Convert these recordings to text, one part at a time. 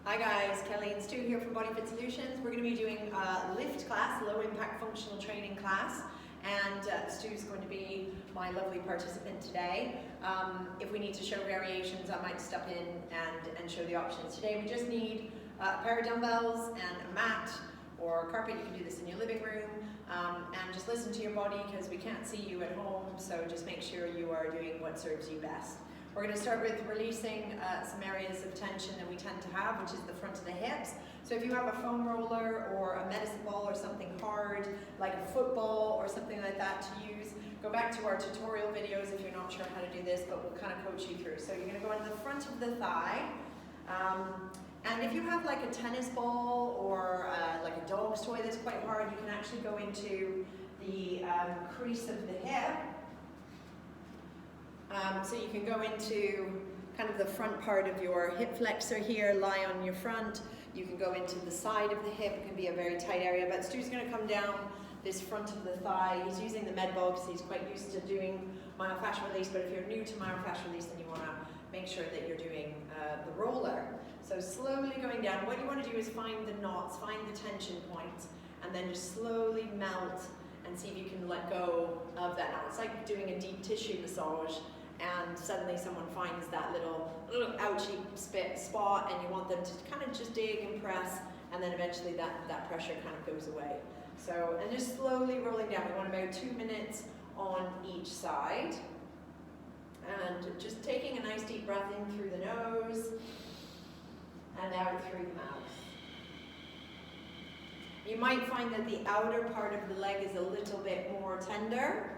Hi guys, Kelly and Stu here from Body Fit Solutions. We're going to be doing a lift class, low impact functional training class, and Stu's going to be my lovely participant today. If we need to show variations, I might step in and show the options. Today we just need a pair of dumbbells and a mat or a carpet. You can do this in your living room, and just listen to your body because we can't see you at home, so just make sure you are doing what serves you best. We're going to start with releasing some areas of tension that we tend to have, which is the front of the hips. So if you have a foam roller or a medicine ball or something hard, like a football or something like that to use, go back to our tutorial videos if you're not sure how to do this, but we'll kind of coach you through. So you're going to go on the front of the thigh. And if you have like a tennis ball or like a dog's toy that's quite hard, you can actually go into the crease of the hip. So you can go into kind of the front part of your hip flexor here, lie on your front. You can go into the side of the hip. It can be a very tight area, but Stu's going to come down this front of the thigh. He's using the med ball because he's quite used to doing myofascial release, but if you're new to myofascial release, then you want to make sure that you're doing the roller. So slowly going down. What you want to do is find the knots, find the tension points, and then just slowly melt and see if you can let go of that knot. It's like doing a deep tissue massage, and suddenly someone finds that little ouchy spot, and you want them to kind of just dig and press, and then eventually that pressure kind of goes away. So, and just slowly rolling down. We want about 2 minutes on each side. And just taking a nice deep breath in through the nose, and out through the mouth. You might find that the outer part of the leg is a little bit more tender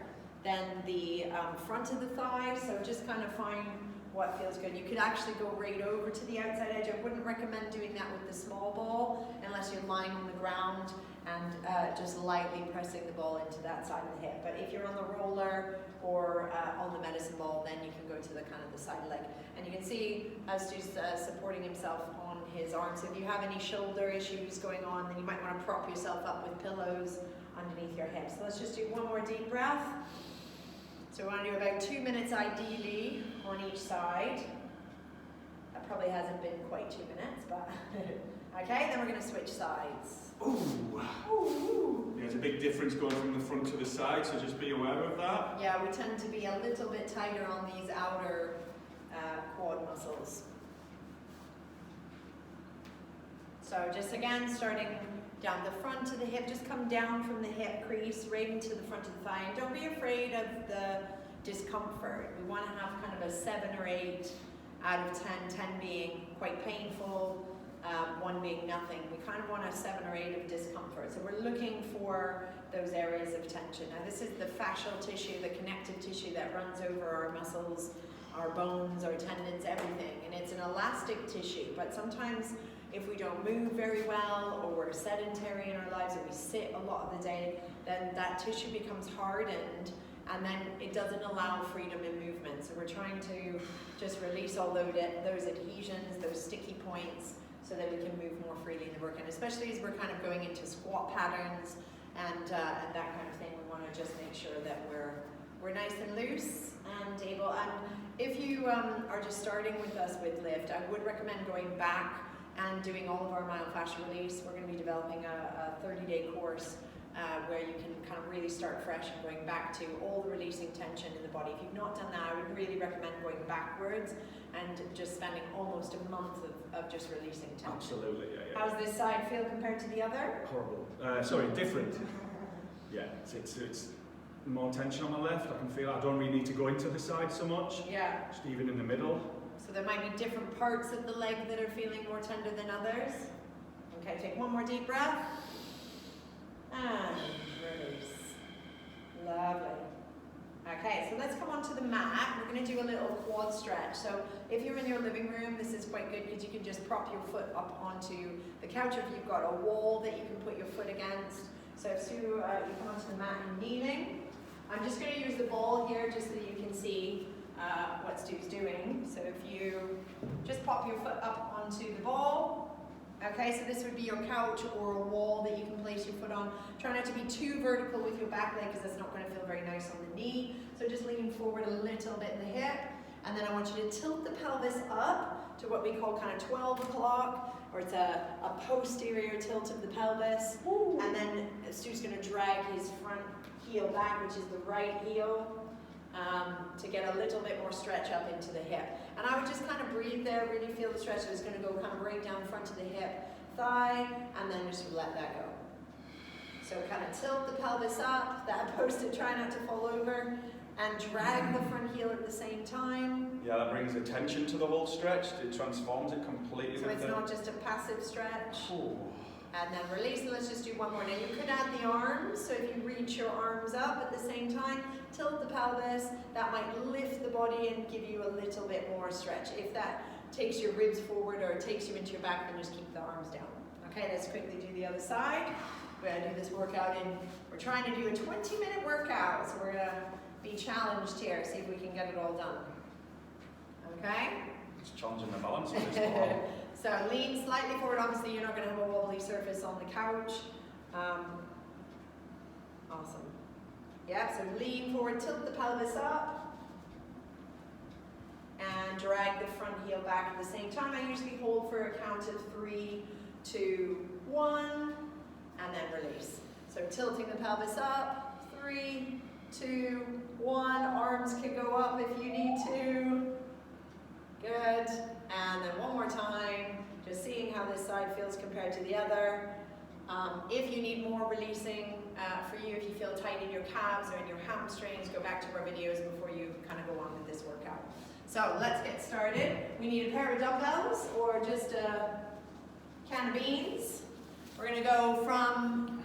than the front of the thigh, so just kind of find what feels good. You could actually go right over to the outside edge. I wouldn't recommend doing that with the small ball unless you're lying on the ground and just lightly pressing the ball into that side of the hip. But if you're on the roller or on the medicine ball, then you can go to the kind of the side leg. And you can see as Stu's supporting himself on his arms. If you have any shoulder issues going on, then you might want to prop yourself up with pillows underneath your hips. So let's just do one more deep breath. So we want to do about 2 minutes ideally on each side. That probably hasn't been quite 2 minutes, but okay, then we're going to switch sides. Ooh. Ooh. There's a big difference going from the front to the side, so just be aware of that. Yeah, we tend to be a little bit tighter on these outer quad muscles. So just again, starting down the front of the hip, just come down from the hip crease right into the front of the thigh. And don't be afraid of the discomfort. We want to have kind of a 7 or 8 out of 10, 10 being quite painful, 1 being nothing. We kind of want a 7 or 8 of discomfort. So we're looking for those areas of tension. Now this is the fascial tissue, the connective tissue that runs over our muscles, our bones, our tendons, everything. And it's an elastic tissue, but sometimes if we don't move very well, or we're sedentary in our lives, or we sit a lot of the day, then that tissue becomes hardened, and then it doesn't allow freedom in movement. So we're trying to just release all those adhesions, those sticky points, so that we can move more freely in the work. And especially as we're kind of going into squat patterns and that kind of thing, we want to just make sure that we're nice and loose and able. And if you are just starting with us with lift, I would recommend going back and doing all of our myofascial release. We're going to be developing a 30-day course where you can kind of really start fresh and going back to all the releasing tension in the body. If you've not done that, I would really recommend going backwards and just spending almost a month of just releasing tension. Absolutely, yeah. How's this side feel compared to the other? Horrible. Sorry, different. Yeah, it's more tension on the left. I can feel I don't really need to go into the side so much. Yeah. Just even in the middle. So there might be different parts of the leg that are feeling more tender than others. Okay, take one more deep breath. And release. Lovely. Okay, so let's come onto the mat. We're going to do a little quad stretch. So if you're in your living room, this is quite good because you can just prop your foot up onto the couch, or if you've got a wall that you can put your foot against. So if you come onto the mat and kneeling, I'm just going to use the ball here just so that you can see what Stu's doing. So if you just pop your foot up onto the ball. Okay, so this would be your couch or a wall that you can place your foot on. Try not to be too vertical with your back leg because that's not going to feel very nice on the knee. So just leaning forward a little bit in the hip. And then I want you to tilt the pelvis up to what we call kind of 12 o'clock. or it's a posterior tilt of the pelvis. Woo. And then Stu's going to drag his front heel back, which is the right heel, to get a little bit more stretch up into the hip. And I would just kind of breathe there, really feel the stretch. So it's going to go kind of right down front of the hip, thigh, and then just let that go. So kind of tilt the pelvis up, that posted, try not to fall over, and drag the front heel at the same time. Yeah, that brings attention to the whole stretch. It transforms it completely. So it's not just a passive stretch. Ooh. And then release, and let's just do one more. Now you could add the arms, so if you reach your arms up at the same time, tilt the pelvis, that might lift the body and give you a little bit more stretch. If that takes your ribs forward or takes you into your back, then just keep the arms down. Okay, let's quickly do the other side. We're gonna do this workout we're trying to do a 20-minute workout, so we're gonna be challenged here, see if we can get it all done. Okay? It's challenging the balance of this one. So lean slightly forward. Obviously you're not going to have a wobbly surface on the couch. Awesome. Yeah, so lean forward, tilt the pelvis up, and drag the front heel back at the same time. I usually hold for a count of 3, 2, 1, and then release. So tilting the pelvis up, 3, 2, 1. Arms can go up if you need to. Good. And then one more time, just seeing how this side feels compared to the other. If you need more releasing for you, if you feel tight in your calves or in your hamstrings, go back to our videos before you kind of go on with this workout. So let's get started. We need a pair of dumbbells or just a can of beans. We're going to go from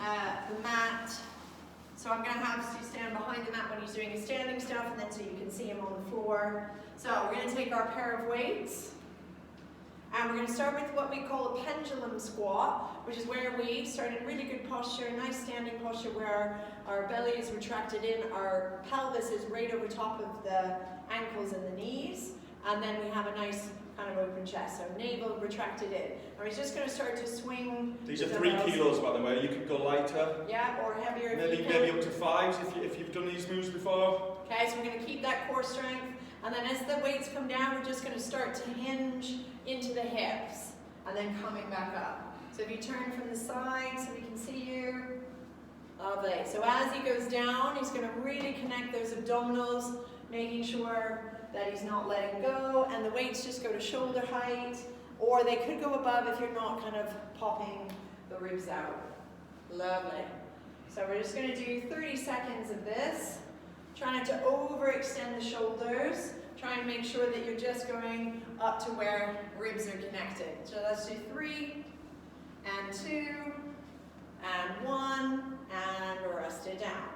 the mat. So I'm going to have Stu stand behind the mat when he's doing his standing stuff, and then so you can see him on the floor. So we're going to take our pair of weights, and we're going to start with what we call a pendulum squat, which is where we start in really good posture, nice standing posture where our belly is retracted in, our pelvis is right over top of the ankles and the knees, and then we have a nice kind of open chest, so navel retracted in. And we're just going to start to swing. These are 3 kilos, by the way. You could go lighter. Yeah, or heavier if maybe, you can. Maybe up to 5 if you've done these moves before. Okay, so we're going to keep that core strength. And then as the weights come down, we're just going to start to hinge into the hips. And then coming back up. So if you turn from the side so we can see you. Lovely. So as he goes down, he's going to really connect those abdominals, making sure that he's not letting go, and the weights just go to shoulder height, or they could go above if you're not kind of popping the ribs out. Lovely. So we're just going to do 30 seconds of this. Try not to overextend the shoulders. Try and make sure that you're just going up to where ribs are connected. So let's do 3, and 2, and 1, and rest it down.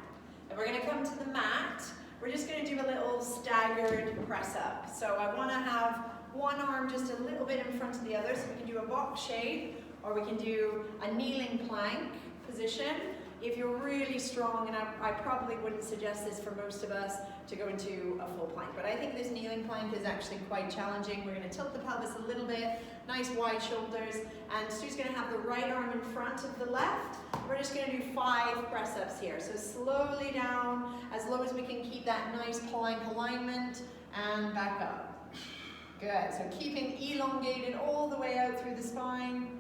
And we're going to come to the mat. We're just going to do a little staggered press up. So I want to have one arm just a little bit in front of the other, so we can do a box shape, or we can do a kneeling plank position. If you're really strong, and I probably wouldn't suggest this for most of us, to go into a full plank, but I think this kneeling plank is actually quite challenging. We're going to tilt the pelvis a little bit, nice wide shoulders, and Stu's going to have the right arm in front of the left. We're just going to do 5 press-ups here. So slowly down, as low as we can keep that nice plank alignment, and back up. Good, so keeping elongated all the way out through the spine.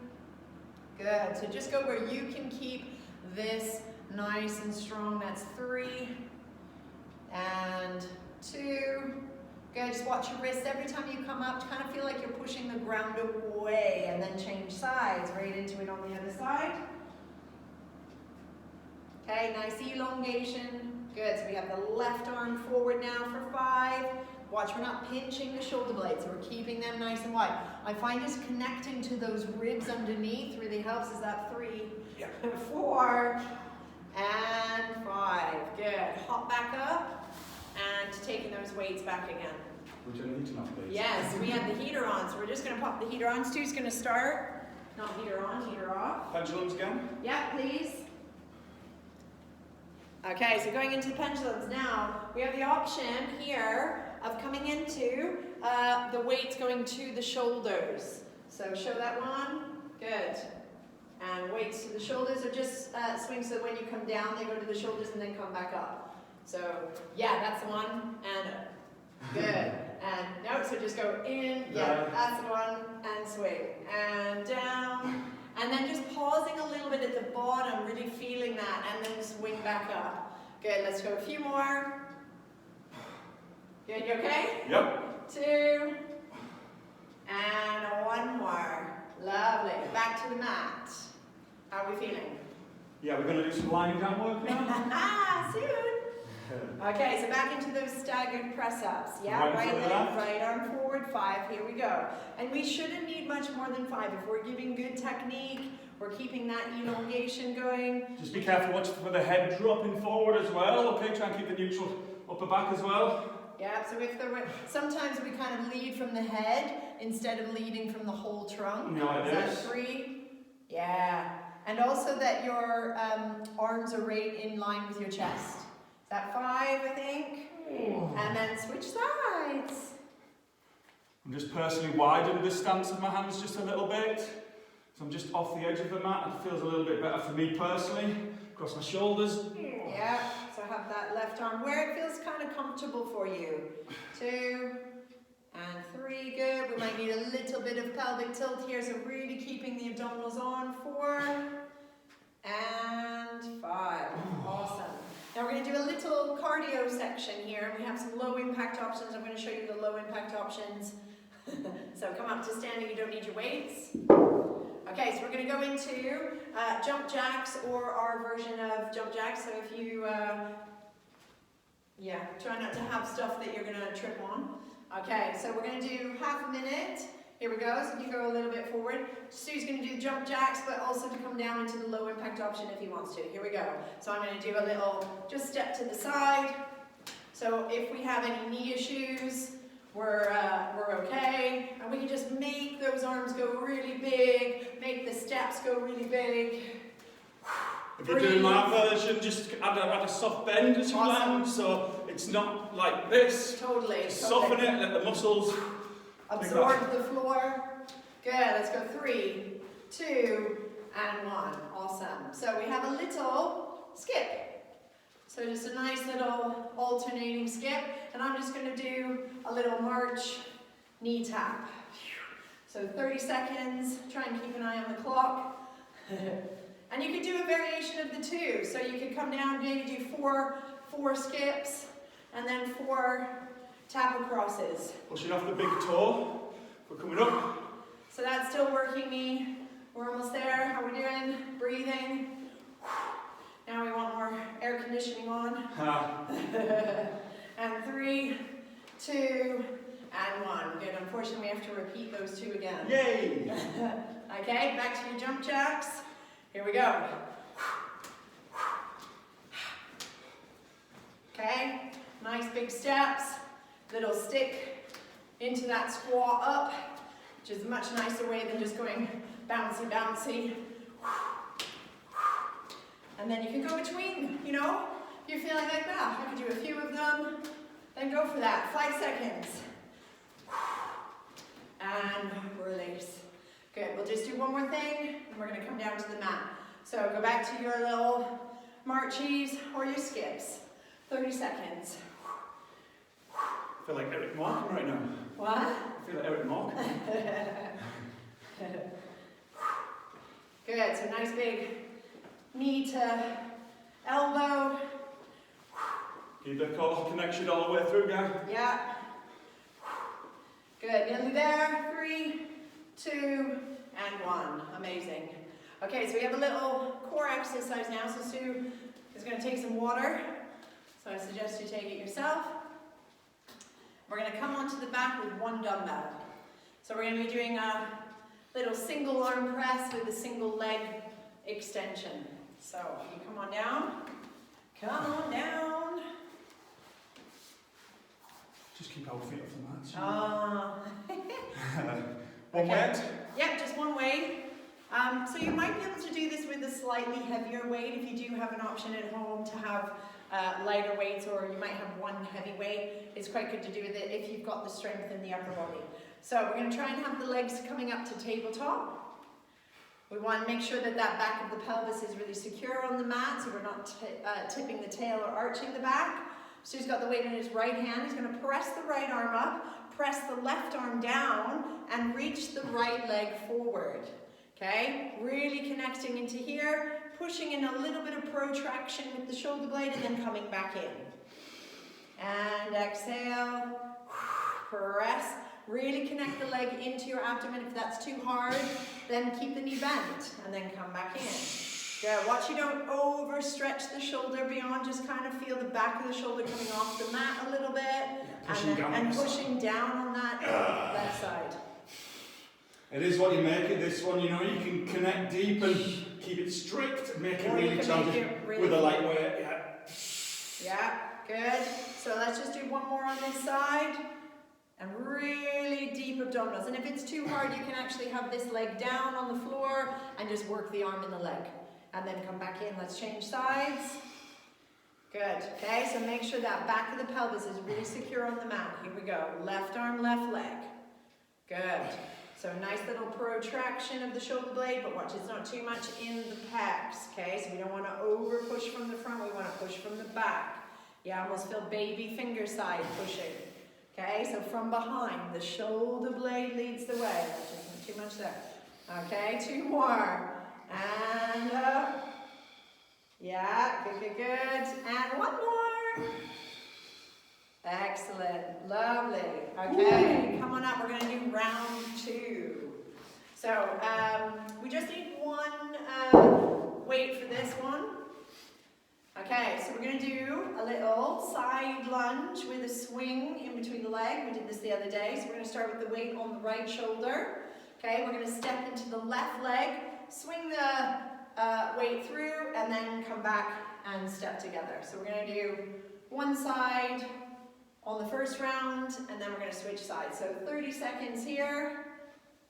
Good, so just go where you can keep this nice and strong. That's 3, and 2. Good, just watch your wrists every time you come up. Kind of feel like you're pushing the ground away, and then change sides right into it on the other side. Okay, nice elongation. Good, so we have the left arm forward now for 5. Watch, we're not pinching the shoulder blades, so we're keeping them nice and wide. I find just connecting to those ribs underneath really helps. Is that 3, 4, and 5. Good, hop back up, and taking those weights back again. We don't need to knock these. Yes, we have the heater on, so we're just going to pop the heater on. Stu's going to start. Not heater on, heater off. Pendulums again? Yeah, please. Okay, so going into the pendulums now, we have the option here of coming into the weights going to the shoulders. So show that one. Good. And weights to the shoulders, or just swing so that when you come down, they go to the shoulders and then come back up. So yeah, that's the one. And good. And no, so just go in. Yeah, that's the one. And swing. And down. really feeling that, and then swing back up. Good, let's go a few more. Good, you okay? Yep. 2, and 1 more. Lovely, back to the mat. How are we feeling? Yeah, we're going to do some lying down work now. Soon. Okay, so back into those staggered press-ups. Yeah, Right right foot leg, left. right arm forward, 5. Here we go. And we shouldn't need much more than 5. If we're giving good technique, we're keeping that elongation going. Just be careful, watch for the head dropping forward as well. Okay, try and keep the neutral upper back as well. Yeah, so if there were, sometimes we kind of lead from the head instead of leading from the whole trunk. No, Is that 3? Yeah. And also that your arms are right in line with your chest. Is that 5, I think? And then switch sides. I'm just personally widened the stance of my hands just a little bit. So I'm just off the edge of the mat. It feels a little bit better for me personally. Across my shoulders. Yeah, so have that left arm where it feels kind of comfortable for you. 2 and 3, good. We might need a little bit of pelvic tilt here, so really keeping the abdominals on. 4 and 5. Awesome. Now we're going to do a little cardio section here. We have some low impact options. I'm going to show you the low impact options. So come up to standing, you don't need your weights. Okay, so we're going to go into jump jacks, or our version of jump jacks. So if you, try not to have stuff that you're going to trip on. Okay, so we're going to do half a minute. Here we go, so you go a little bit forward. Stu's going to do jump jacks, but also to come down into the low impact option if he wants to. Here we go. So I'm going to do a little, just step to the side. So if we have any knee issues, we're okay. And we can just make those arms go really big, make the steps go really big. If you're doing my version, just add a soft bend as you land, so it's not like this. Totally. Just soften it, let the muscles absorb the floor. Good, let's go 3, 2, and 1. Awesome. So we have a little skip. So just a nice little alternating skip. And I'm just going to do a little march knee tap. So 30 seconds. Try and keep an eye on the clock. And you could do a variation of the 2. So you could come down, maybe do four skips, and then 4 tap acrosses. Pushing off the big toe. We're coming up. So that's still working me. We're almost there. How are we doing? Breathing. Now we want more air conditioning on. And 3, 2, and 1. Good. Unfortunately, we have to repeat those 2 again. Yay! Okay, back to your jump jacks. Here we go. Okay, nice big steps. Little stick into that squat up, which is a much nicer way than just going bouncy, bouncy. And then you can go between, you know, if you're feeling like that. I could do a few of them, then go for that. 5 seconds. And release. Good, we'll just do one more thing, and we're gonna come down to the mat. So go back to your little marchies or your skips. 30 seconds. I feel like Eric Markham right now. What? I feel like Eric Markham. Good, so nice big knee to elbow. Keep the core connection all the way through, guys. Yeah. Good, nearly there. 3, 2, and 1. Amazing. Okay, so we have a little core exercise now. So Sue is going to take some water. So I suggest you take it yourself. We're going to come onto the back with 1 dumbbell. So we're going to be doing a little single arm press with a single leg extension. So you come on down. Come on down. Just keep our feet off the mat. One Okay. weight? Yep, just one weight. So you might be able to do this with a slightly heavier weight if you do have an option at home to have lighter weights, or you might have 1 heavy weight. It's quite good to do with it if you've got the strength in the upper body. So we're going to try and have the legs coming up to tabletop. We want to make sure that that back of the pelvis is really secure on the mat, so we're not tipping the tail or arching the back. So he's got the weight in his right hand. He's going to press the right arm up, press the left arm down, and reach the right leg forward. Okay, really connecting into here, pushing in a little bit of protraction with the shoulder blade and then coming back in. And exhale, press. Really connect the leg into your abdomen. If that's too hard, then keep the knee bent and then come back in. Good. Watch you don't overstretch the shoulder beyond. Just kind of feel the back of the shoulder coming off the mat a little bit. And pushing down on that left side. It is what you make it, this one, you know, you can connect deep and keep it strict and make it really challenging with a light weight. Yeah, good. So let's just do one more on this side. And really deep abdominals. And if it's too hard, you can actually have this leg down on the floor and just work the arm and the leg. And then come back in. Let's change sides. Good. Okay, so make sure that back of the pelvis is really secure on the mat. Here we go. Left arm, left leg. Good. So nice little protraction of the shoulder blade, but watch it's not too much in the pecs. Okay, so we don't want to over push from the front, we want to push from the back. Yeah, almost feel baby finger side pushing. Okay, so from behind, the shoulder blade leads the way. Just not too much there. Okay, 2 more. And up. Yeah, good, good, good. And 1 more. Excellent, lovely. Okay, come on up, we're going to do round 2. So, we just need 1 weight for this one. Okay, so we're going to do a little side lunge with a swing in between the leg. We did this the other day, so we're going to start with the weight on the right shoulder. Okay, we're going to step into the left leg, swing the weight through, and then come back and step together. So we're going to do one side on the first round, and then we're going to switch sides. So 30 seconds here.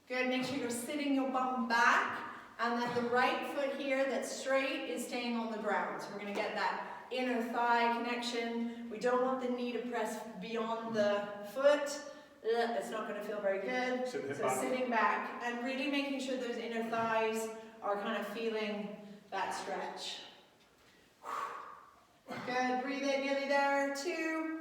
Good, make sure you're sitting your bum back. And that the right foot here that's straight is staying on the ground. So we're going to get that inner thigh connection. We don't want the knee to press beyond the foot. It's not going to feel very good. So sitting back and really making sure those inner thighs are kind of feeling that stretch. Good, breathe in, nearly there. 2.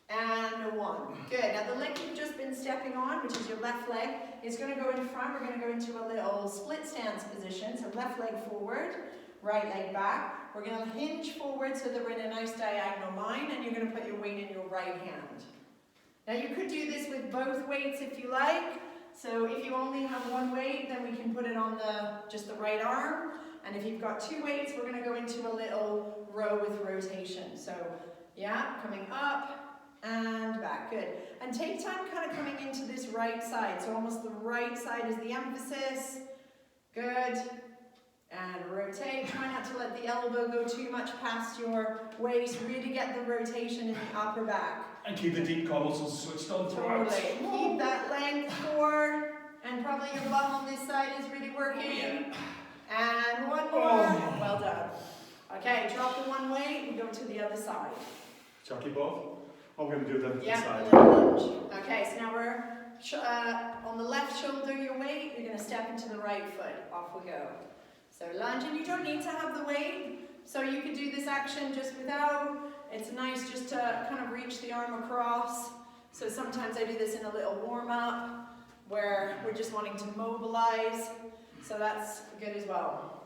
And 1. Good. Now the leg you've just been stepping on, which is your left leg, is going to go in front. We're going to go into a little split stance position. So left leg forward, right leg back. We're going to hinge forward so that we're in a nice diagonal line, and you're going to put your weight in your right hand. Now you could do this with both weights if you like. So if you only have 1 weight, then we can put it on just the right arm. And if you've got 2 weights, we're going to go into a little row with rotation. So yeah, coming up. And back, good. And take time kind of coming into this right side. So almost the right side is the emphasis. Good. And rotate. Try not to let the elbow go too much past your waist. Really get the rotation in the upper back. And keep the deep core muscles switched on throughout. Totally. Keep that length forward. And probably your bum on this side is really working. And 1 more. Well done. Okay, drop the 1 weight and go to the other side. Chucky both. Oh, we're going to do the side. A little lunge. Okay, so now we're on the left shoulder, your weight, you're going to step into the right foot. Off we go. So lunge, and you don't need to have the weight. So you could do this action just without. It's nice just to kind of reach the arm across. So sometimes I do this in a little warm-up where we're just wanting to mobilize. So that's good as well.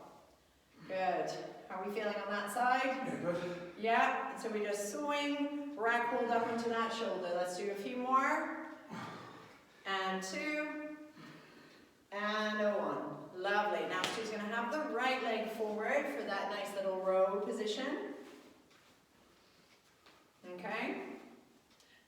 Good. How are we feeling on that side? Yeah, good. Yeah, so we just swing, rack hold up into that shoulder. Let's do a few more. And 2. And 1. Lovely. Now she's going to have the right leg forward for that nice little row position. Okay.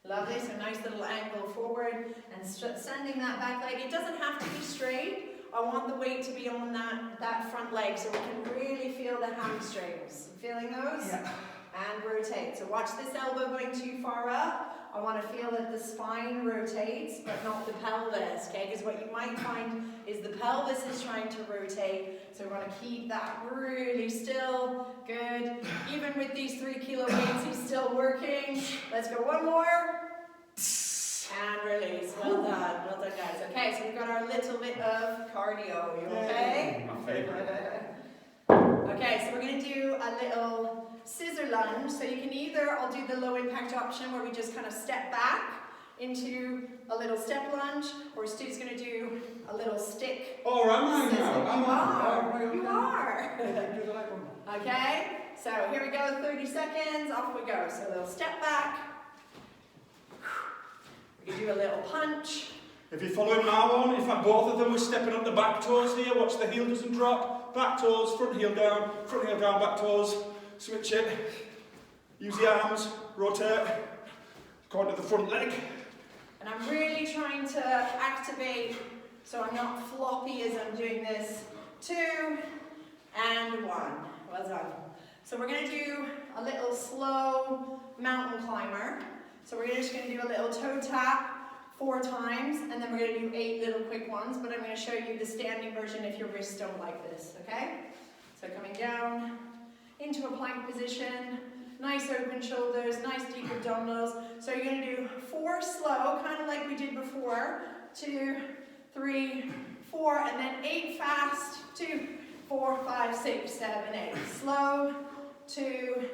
Lovely. So nice little angle forward and sending that back leg. It doesn't have to be straight. I want the weight to be on that front leg so we can really feel the hamstrings. Feeling those? Yeah. And rotate. So watch this elbow going too far up. I want to feel that the spine rotates, but not the pelvis, okay? Because what you might find is the pelvis is trying to rotate. So we want to keep that really still. Good. Even with these 3 kilo weights, he's still working. Let's go 1 more. And release. Well done. Well done, guys. Okay, so we've got our little bit of cardio. You okay? My favorite. Okay, so we're going to do a little scissor lunge. So you can either, I'll do the low impact option where we just kind of step back into a little step lunge, or Stu's going to do a little stick. Oh, am I scissor. now? You are. Okay, so here we go, 30 seconds, off we go. So a little step back. We can do a little punch. If you're following my one, in fact both of them, we're stepping up the back toes here. Watch the heel doesn't drop. Back toes, front heel down, back toes. Switch it. Use the arms, rotate. Go into the front leg. And I'm really trying to activate so I'm not floppy as I'm doing this. 2 and 1. Well done. So we're going to do a little slow mountain climber. So we're just going to do a little toe tap 4 times, and then we're going to do 8 little quick ones, but I'm going to show you the standing version if your wrists don't like this, okay? So coming down into a plank position, nice open shoulders, nice deep abdominals. So you're going to do 4 slow, kind of like we did before. 2, 3, 4, and then 8 fast. 2, 4, 5, 6, 7, 8. Slow. 2,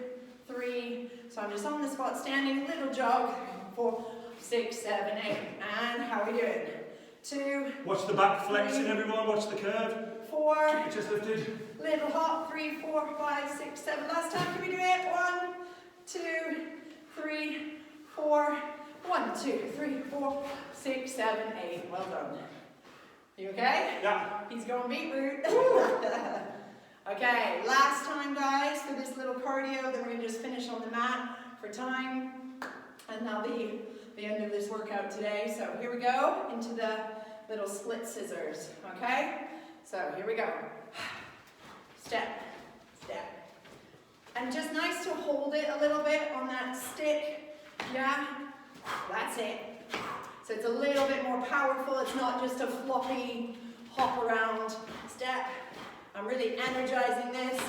3. So I'm just on the spot standing, little jog. 4, 6, 7, 8. And how we do it? 2. Watch the back flexing, everyone. Watch the curve. 4. Keep it just lifted. Little hop. 3, 4, 5, 6, 7. Last time, can we do it? 1, 2, 3, 4. 1, 2, 3, 4, 6, 7, 8. Well done. You okay? Yeah. He's going beetroot. Okay, last time, guys, for this little cardio. Then we're going to just finish on the mat for time. And that'll be the end of this workout today. So here we go into the little split scissors. Okay? So here we go. Step, step. And just nice to hold it a little bit on that stick. Yeah? That's it. So it's a little bit more powerful. It's not just a floppy hop around step. I'm really energizing this.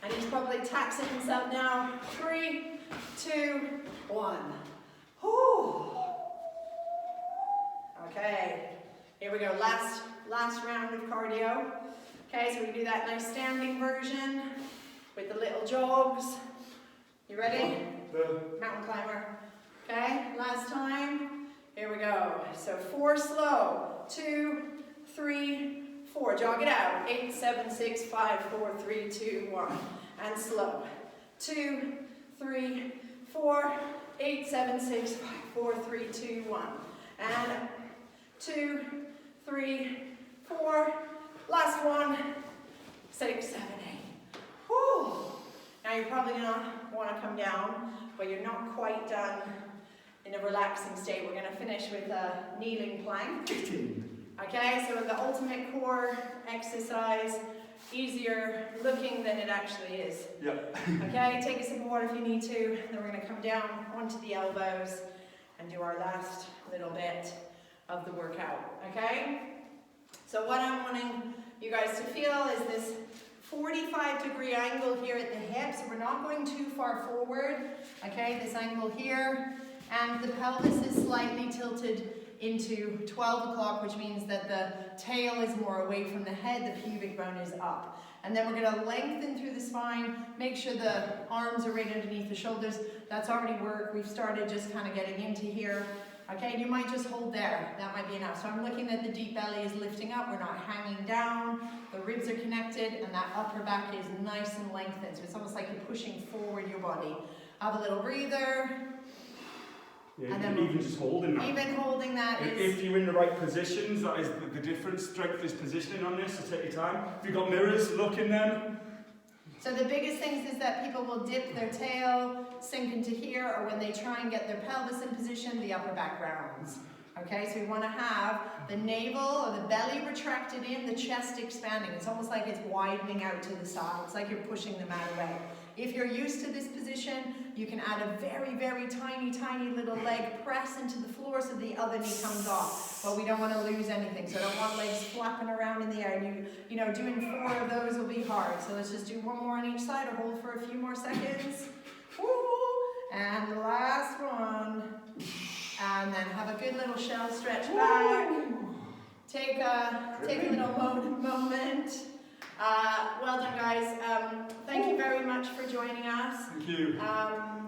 And he's probably taxing himself now. 3, 2, 1. Whew. Okay. Here we go. Last round of cardio. Okay, so we do that nice standing version with the little jogs. You ready? Mountain climber. Okay, last time. Here we go. So 4 slow. 2, 3, 4. Jog it out. 8, 7, 6, 5, 4, 3, 2, 1. And slow. 2, 3, 4. 8, 7, 6, 5, 4, 3, 2, 1. And 2, 3, 4. Last one. 6, 7, 8. Whew. Now you're probably going to want to come down, but you're not quite done in a relaxing state. We're going to finish with a kneeling plank. Okay, so the ultimate core exercise, easier looking than it actually is. Yep. Okay, take a sip of water if you need to. Then we're going to come down onto the elbows and do our last little bit of the workout. Okay? So what I'm wanting you guys to feel is this 45-degree angle here at the hips. We're not going too far forward. Okay, this angle here. And the pelvis is slightly tilted into 12 o'clock, which means that the tail is more away from the head, the pubic bone is up. And then we're going to lengthen through the spine, make sure the arms are right underneath the shoulders. That's already worked. We've started just kind of getting into here. Okay, and you might just hold there. That might be enough. So I'm looking that the deep belly is lifting up. We're not hanging down. The ribs are connected, and that upper back is nice and lengthened. So it's almost like you're pushing forward your body. Have a little breather. Yeah, and then even just holding that. Even holding that is... If you're in the right positions, that is the difference. Strength is positioning on this, so take your time. If you've got mirrors, look in them. So the biggest things is that people will dip their tail, sink into here, or when they try and get their pelvis in position, the upper back rounds. Okay, so we want to have the navel or the belly retracted in, the chest expanding. It's almost like it's widening out to the side. It's like you're pushing the mat away. If you're used to this position, you can add a very, very tiny, tiny little leg press into the floor so the other knee comes off. But we don't want to lose anything, so I don't want legs flapping around in the air. You know, doing 4 of those will be hard. So let's just do 1 more on each side or hold for a few more seconds. Woo! And the last one. And then have a good little shell stretch back. Take a little moment. Well done, guys. Thank you very much for joining us. Thank you.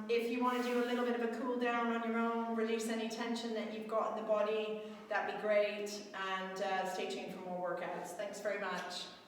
If you want to do a little bit of a cool down on your own, release any tension that you've got in the body, that'd be great. And stay tuned for more workouts. Thanks very much.